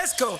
Let's go.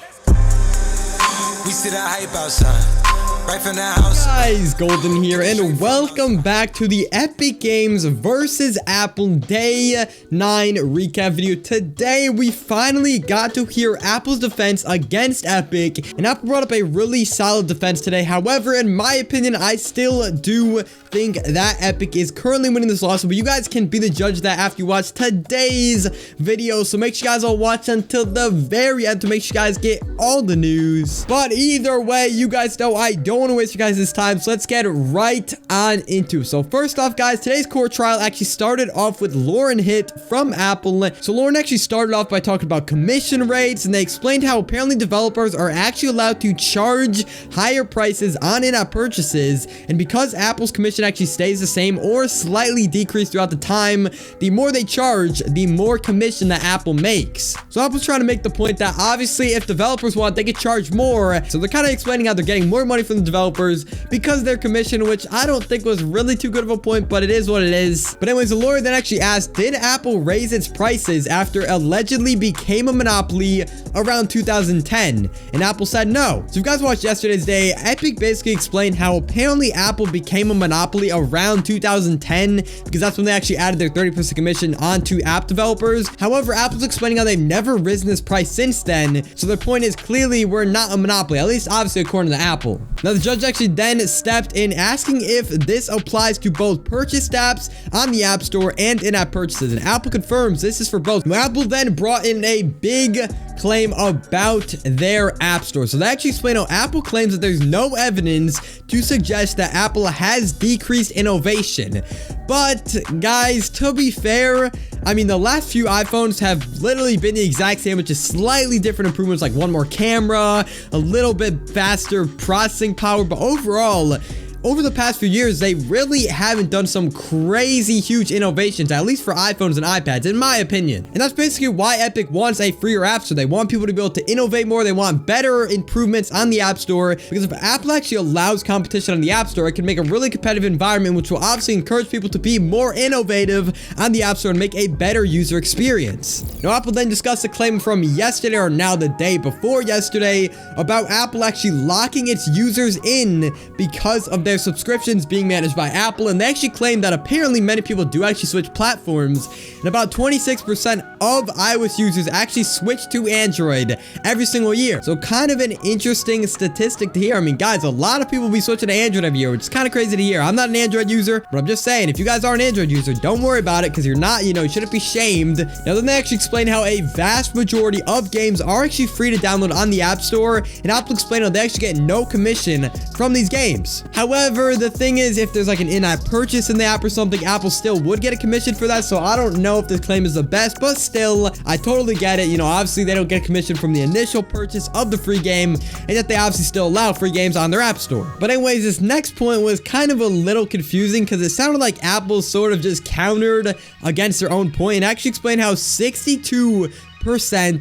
We see that hype outside. Right from the house. Guys, Golden here, and welcome back to the Epic Games versus Apple Day 9 recap video. Today, we finally got to hear Apple's defense against Epic, and Apple brought up a really solid defense today. However, in my opinion, I still do think that Epic is currently winning this lawsuit, but you guys can be the judge of that after you watch today's video. So make sure you guys all watch until the very end to make sure you guys get all the news. But either way, you guys know I don't want to waste you guys this time, so let's get right on into. So first off, guys, today's court trial actually started off with Lauren Hitt from Apple. So Lauren actually started off by talking about commission rates, and they explained how apparently developers are actually allowed to charge higher prices on in-app purchases, and because Apple's commission actually stays the same or slightly decreased throughout the time, the more they charge, the more commission that Apple makes. So Apple's trying to make the point that obviously if developers want, they could charge more. So they're kind of explaining how they're getting more money from the developers because of their commission, which I don't think was really too good of a point, but it is what it is. But anyways, the lawyer then actually asked, did Apple raise its prices after allegedly became a monopoly around 2010? And Apple said no. So if you guys watched yesterday's day, Epic basically explained how apparently Apple became a monopoly around 2010 because that's when they actually added their 30% commission onto app developers. However, Apple's explaining how they've never risen this price since then. So their point is clearly we're not a monopoly, at least obviously according to Apple. Now the judge actually then stepped in asking if this applies to both purchased apps on the App Store and in-app purchases, and Apple confirms this is for both. Now, Apple then brought in a big claim about their App Store. So they actually explain how Apple claims that there's no evidence to suggest that Apple has decreased innovation. But guys, to be fair, I mean, the last few iPhones have literally been the exact same, with just slightly different improvements, like one more camera, a little bit faster processing power, but overall, over the past few years, they really haven't done some crazy huge innovations, at least for iPhones and iPads, in my opinion. And that's basically why Epic wants a freer app store. They want people to be able to innovate more. They want better improvements on the App Store, because if Apple actually allows competition on the App Store, it can make a really competitive environment, which will obviously encourage people to be more innovative on the App Store and make a better user experience. Now, Apple then discussed a claim from yesterday, or now the day before yesterday, about Apple actually locking its users in because of their subscriptions being managed by Apple, and they actually claim that apparently many people do actually switch platforms, and about 26% of iOS users actually switch to Android every single year. So kind of an interesting statistic to hear. I mean, guys, a lot of people be switching to Android every year, which is kind of crazy to hear. I'm not an Android user, but I'm just saying, if you guys are an Android user, don't worry about it, because you're not, you shouldn't be shamed. Now then they actually explain how a vast majority of games are actually free to download on the App Store, and Apple explained how they actually get no commission from these games. However, the thing is, if there's like an in-app purchase in the app or something, Apple still would get a commission for that. So I don't know if this claim is the best, but still, I totally get it. Obviously they don't get commission from the initial purchase of the free game, and yet they obviously still allow free games on their App Store. But anyways, this next point was kind of a little confusing because it sounded like Apple sort of just countered against their own point and actually explained how 62%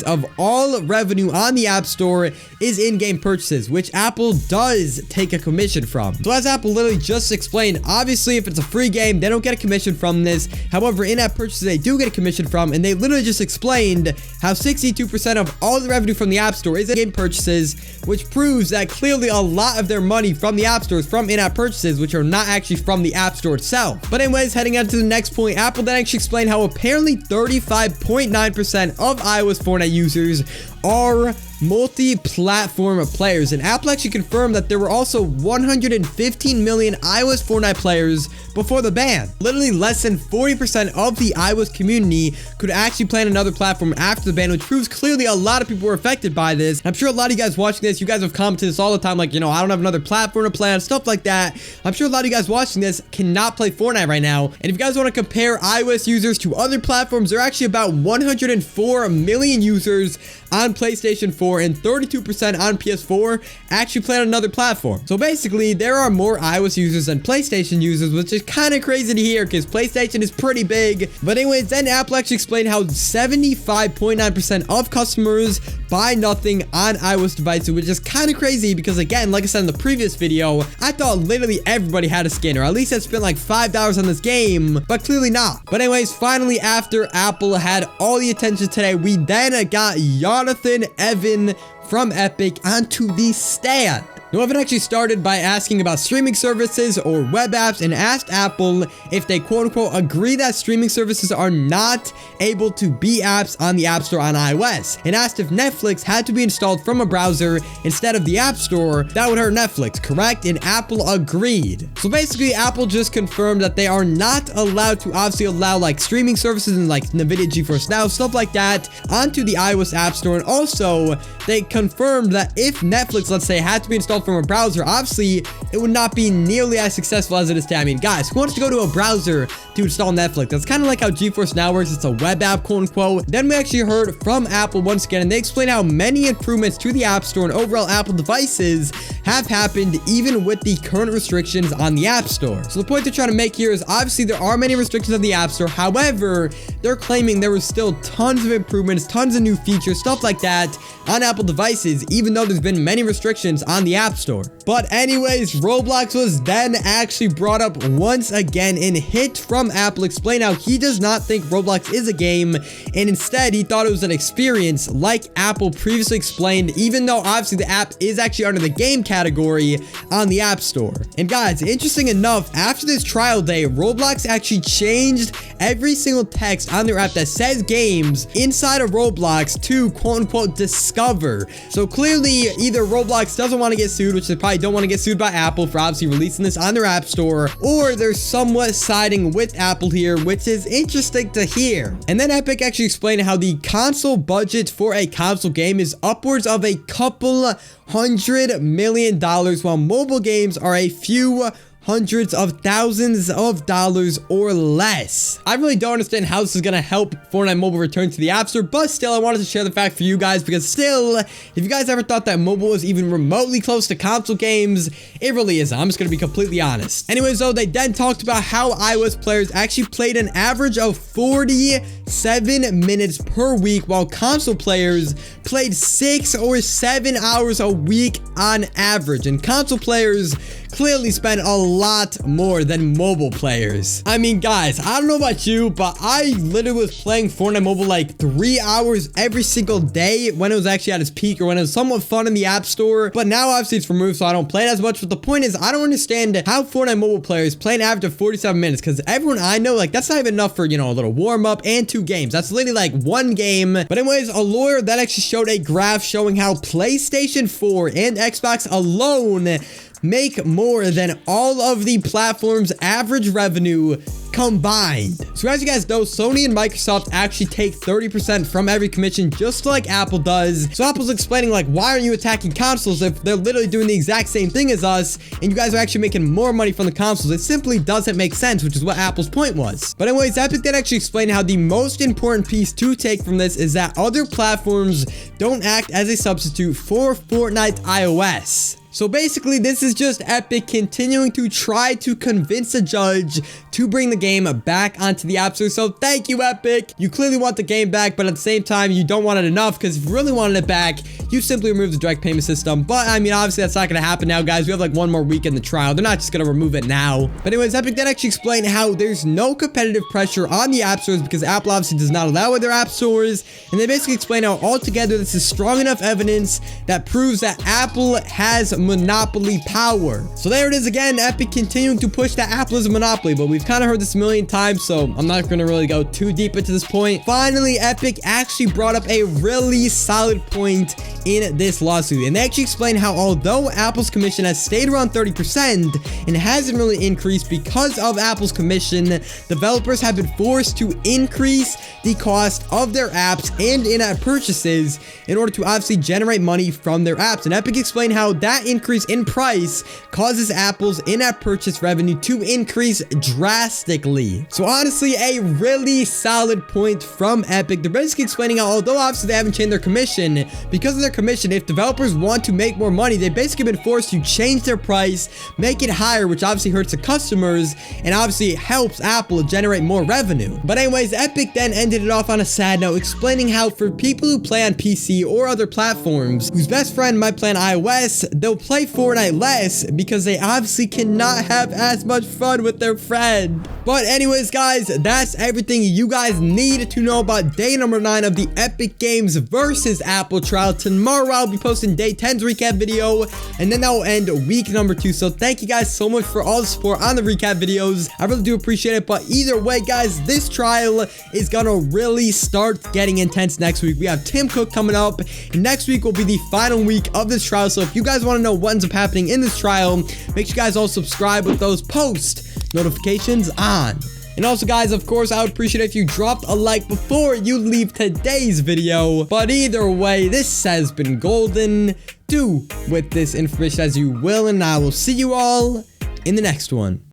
of all revenue on the App Store is in-game purchases, which Apple does take a commission from. So as Apple literally just explained, obviously if it's a free game, they don't get a commission from this. However, in-app purchases they do get a commission from, and they literally just explained how 62% of all the revenue from the App Store is in-game purchases, which proves that clearly a lot of their money from the App Store is from in-app purchases, which are not actually from the App Store itself. But anyways, heading on to the next point, Apple then actually explained how apparently 35.9% of iOS Fortnite users are multi-platform players, and Apple actually confirmed that there were also 115 million iOS Fortnite players before the ban. Literally less than 40% of the iOS community could actually play on another platform after the ban, which proves clearly a lot of people were affected by this. I'm sure a lot of you guys watching this, you guys have commented this all the time, like, I don't have another platform to play on, stuff like that. I'm sure a lot of you guys watching this cannot play Fortnite right now, and if you guys want to compare iOS users to other platforms, there are actually about 104 million users on PlayStation 4 and 32% on PS4 actually play on another platform. So basically, there are more iOS users than PlayStation users, which is kind of crazy to hear because PlayStation is pretty big. But anyways, then Apple actually explained how 75.9% of customers buy nothing on iOS devices, which is kind of crazy because, again, like I said in the previous video, I thought literally everybody had a skin, or at least had spent like $5 on this game, but clearly not. But anyways, finally, after Apple had all the attention today, we then got Jonathan Ethan, Evan from Epic onto the stand. Now, Evan actually started by asking about streaming services or web apps and asked Apple if they quote-unquote agree that streaming services are not able to be apps on the App Store on iOS, and asked if Netflix had to be installed from a browser instead of the App Store. That would hurt Netflix, correct? And Apple agreed. So basically, Apple just confirmed that they are not allowed to obviously allow like streaming services and like NVIDIA GeForce Now, stuff like that, onto the iOS App Store. And also, they confirmed that if Netflix, let's say, had to be installed from a browser, obviously it would not be nearly as successful as it is today. I mean, guys, who wants to go to a browser to install Netflix? That's kind of like how GeForce Now works. It's a web app, quote unquote. Then we actually heard from Apple once again, and they explained how many improvements to the App Store and overall Apple devices have happened even with the current restrictions on the App Store. So the point they're trying to make here is obviously there are many restrictions on the App Store. However, they're claiming there was still tons of improvements, tons of new features, stuff like that on Apple devices, even though there's been many restrictions on the App Store. But anyways, Roblox was then actually brought up once again, and Hit from Apple explained how he does not think Roblox is a game, and instead he thought it was an experience like Apple previously explained, even though obviously the app is actually under the game category on the App Store. And guys, interesting enough, after this trial day, Roblox actually changed every single text on their app that says games inside of Roblox to quote unquote discover. So clearly either Roblox doesn't want to get sued, which they probably don't want to get sued by Apple for obviously releasing this on their App Store, or they're somewhat siding with Apple here, which is interesting to hear. And then Epic actually explained how the console budget for a console game is upwards of a couple $100 million, while mobile games are a few hundreds of thousands of dollars or less. I really don't understand how this is gonna help Fortnite Mobile return to the App Store, but still, I wanted to share the fact for you guys, because still, if you guys ever thought that mobile was even remotely close to console games, it really isn't. I'm just gonna be completely honest. Anyways, though, they then talked about how iOS players actually played an average of 47 minutes per week, while console players played 6 or 7 hours a week on average. And console players clearly spend a lot more than mobile players. I mean, guys, I don't know about you, but I literally was playing Fortnite Mobile like 3 hours every single day when it was actually at its peak, or when it was somewhat fun in the App Store. But now obviously it's removed, so I don't play it as much. But the point is, I don't understand how Fortnite Mobile players play an average of 47 minutes, because everyone I know, like, that's not even enough for, you know, a little warm up and 2 games. That's literally like 1 game. But anyways, a lawyer that actually showed a graph showing how PlayStation 4 and Xbox alone make more than all of the platform's average revenue combined. So as you guys know, Sony and Microsoft actually take 30% from every commission, just like Apple does. So Apple's explaining, like, why aren't you attacking consoles if they're literally doing the exact same thing as us, and you guys are actually making more money from the consoles? It simply doesn't make sense, which is what Apple's point was. But anyways, Epic did actually explain how the most important piece to take from this is that other platforms don't act as a substitute for Fortnite iOS. So basically, this is just Epic continuing to try to convince a judge to bring the game back onto the App Store. So thank you, Epic. You clearly want the game back, but at the same time, you don't want it enough, because if you really wanted it back, you simply remove the direct payment system. But I mean, obviously, that's not going to happen now, guys. We have like 1 more week in the trial. They're not just going to remove it now. But anyways, Epic did actually explain how there's no competitive pressure on the App Stores, because Apple obviously does not allow other App Stores. And they basically explain how altogether this is strong enough evidence that proves that Apple has monopoly power. So there it is again, Epic continuing to push that Apple is a monopoly, but we've kind of heard this a million times, so I'm not going to really go too deep into this point. Finally, Epic actually brought up a really solid point in this lawsuit, and they actually explained how although Apple's commission has stayed around 30% and hasn't really increased because of Apple's commission, developers have been forced to increase the cost of their apps and in-app purchases in order to obviously generate money from their apps. And Epic explained how that increase in price causes Apple's in-app purchase revenue to increase drastically. So honestly, a really solid point from Epic. They're basically explaining how although obviously they haven't changed their commission, because of their commission, if developers want to make more money, they've basically been forced to change their price, make it higher, which obviously hurts the customers and obviously helps Apple generate more revenue. But anyways, Epic then ended it off on a sad note, explaining how for people who play on PC or other platforms whose best friend might play on iOS, they'll play Fortnite less because they obviously cannot have as much fun with their friend. But anyways, guys, that's everything you guys need to know about day number 9 of the Epic Games versus Apple trial. Tomorrow, I'll be posting day 10's recap video, and then that will end week number 2. So thank you guys so much for all the support on the recap videos. I really do appreciate it. But either way, guys, this trial is gonna really start getting intense next week. We have Tim Cook coming up, and next week will be the final week of this trial. So if you guys want to know what ends up happening in this trial, make sure you guys all subscribe with those post notifications on. And also, guys, of course, I would appreciate it if you dropped a like before you leave today's video. But either way, this has been golden. Do with this information as you will, and I will see you all in the next one.